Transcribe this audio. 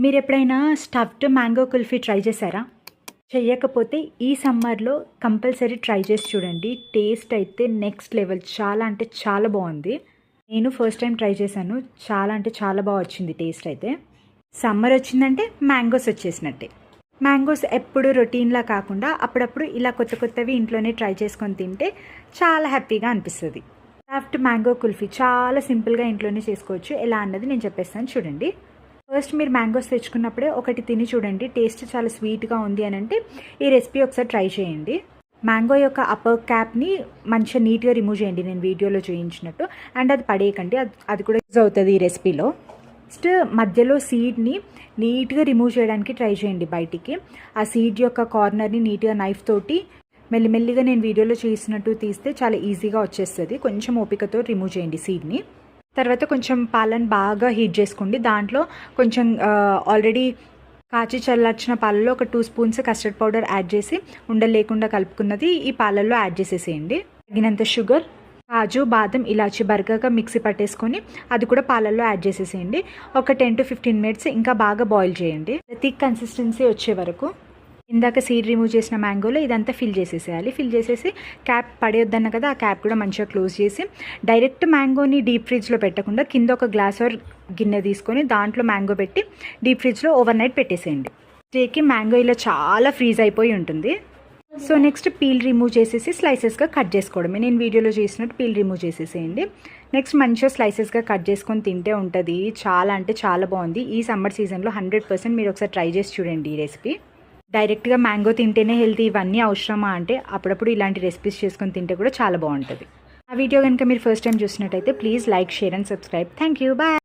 మీరు ఎప్పుడైనా stuffed mango kulfi try చేశారా? చెయ్యకపోతే ఈ సమ్మర్లో కంపల్సరీ ట్రై చేసి చూడండి. టేస్ట్ అయితే నెక్స్ట్ లెవెల్, చాలా అంటే చాలా బాగుంది. నేను ఫస్ట్ టైం ట్రై చేశాను. చాలా అంటే చాలా బాగా వచ్చింది టేస్ట్ అయితే. సమ్మర్ వచ్చిందంటే మ్యాంగోస్ వచ్చేసినట్టే. మ్యాంగోస్ ఎప్పుడు రొటీన్లా కాకుండా అప్పుడప్పుడు ఇలా కొత్త కొత్తవి ఇంట్లోనే ట్రై చేసుకొని తింటే చాలా హ్యాపీగా అనిపిస్తుంది. స్టఫ్డ్ మ్యాంగో కుల్ఫీ చాలా సింపుల్గా ఇంట్లోనే చేసుకోవచ్చు. ఎలా అన్నది నేను చెప్పేస్తాను చూడండి. ఫస్ట్ మీరు మ్యాంగోస్ తెచ్చుకున్నప్పుడే ఒకటి తిని చూడండి. టేస్ట్ చాలా స్వీట్గా ఉంది అని అంటే ఈ రెసిపీ ఒకసారి ట్రై చేయండి. మ్యాంగో యొక్క అప్పర్ క్యాప్ని మంచిగా నీట్గా రిమూవ్ చేయండి, నేను వీడియోలో చూపించినట్టు. అండ్ అది పడేయకండి, అది కూడా యూజ్ అవుతుంది ఈ రెసిపీలో. నెక్స్ట్ మధ్యలో సీడ్ని నీట్గా రిమూవ్ చేయడానికి ట్రై చేయండి బయటికి. ఆ సీడ్ యొక్క కార్నర్ని నీట్గా నైఫ్ తోటి మెల్లిమెల్లిగా నేను వీడియోలో చూసినట్టు తీస్తే చాలా ఈజీగా వచ్చేస్తుంది. కొంచెం ఓపికతో రిమూవ్ చేయండి సీడ్ని. తర్వాత కొంచెం పాలను బాగా హీట్ చేసుకోండి. దాంట్లో కొంచెం ఆల్రెడీ కాచి చల్లార్చిన పాలలో ఒక 2 స్పూన్స్ కస్టర్డ్ పౌడర్ యాడ్ చేసి ఉండలు లేకుండా కలుపుకున్నది ఈ పాలల్లో యాడ్ చేసేసేయండి. తగినంత షుగర్, కాజు, బాదం, ఇలాచి బరకగా మిక్సీ పట్టేసుకొని అది కూడా పాలల్లో యాడ్ చేసేసేయండి. ఒక 10 to 15 మినిట్స్ ఇంకా బాగా బాయిల్ చేయండి. థిక్ కన్సిస్టెన్సీ వచ్చే వరకు. ఇందాక సీడ్ రిమూవ్ చేసిన మ్యాంగోలో ఇదంతా ఫిల్ చేసేసేయాలి. ఫిల్ చేసేసి క్యాప్ పడేయొద్దన్న కదా, ఆ క్యాప్ కూడా మంచిగా క్లోజ్ చేసి డైరెక్ట్ మ్యాంగోని డీప్ ఫ్రిడ్జ్లో పెట్టకుండా కింద ఒక గ్లాస్ ఆర్ గిన్నె తీసుకొని దాంట్లో మ్యాంగో పెట్టి డీప్ ఫ్రిడ్జ్లో ఓవర్ నైట్ పెట్టేసేయండి. స్టేకి మ్యాంగో ఇలా చాలా ఫ్రీజ్ అయిపోయి ఉంటుంది. సో నెక్స్ట్ పీల్ రిమూవ్ చేసేసి స్లైసెస్గా కట్ చేసుకోవడమే. నేను వీడియోలో చేసినట్టు పీల్ రిమూవ్ చేసేసేయండి. నెక్స్ట్ మంచిగా స్లైసెస్గా కట్ చేసుకొని తింటే ఉంటుంది. చాలా అంటే చాలా బాగుంది. ఈ సమ్మర్ సీజన్లో 100% మీరు ఒకసారి ట్రై చేసి చూడండి ఈ రెసిపీ. డైరెక్ట్గా మ్యాంగో తింటేనే హెల్తీ, ఇవన్నీ అవసరమా అంటే అప్పుడప్పుడు ఇలాంటి రెసిపీస్ చేసుకొని తింటే కూడా చాలా బాగుంటుంది. ఆ వీడియో కనుక మీరు ఫస్ట్ టైం చూసినట్టయితే please like, share and subscribe. Thank you, bye.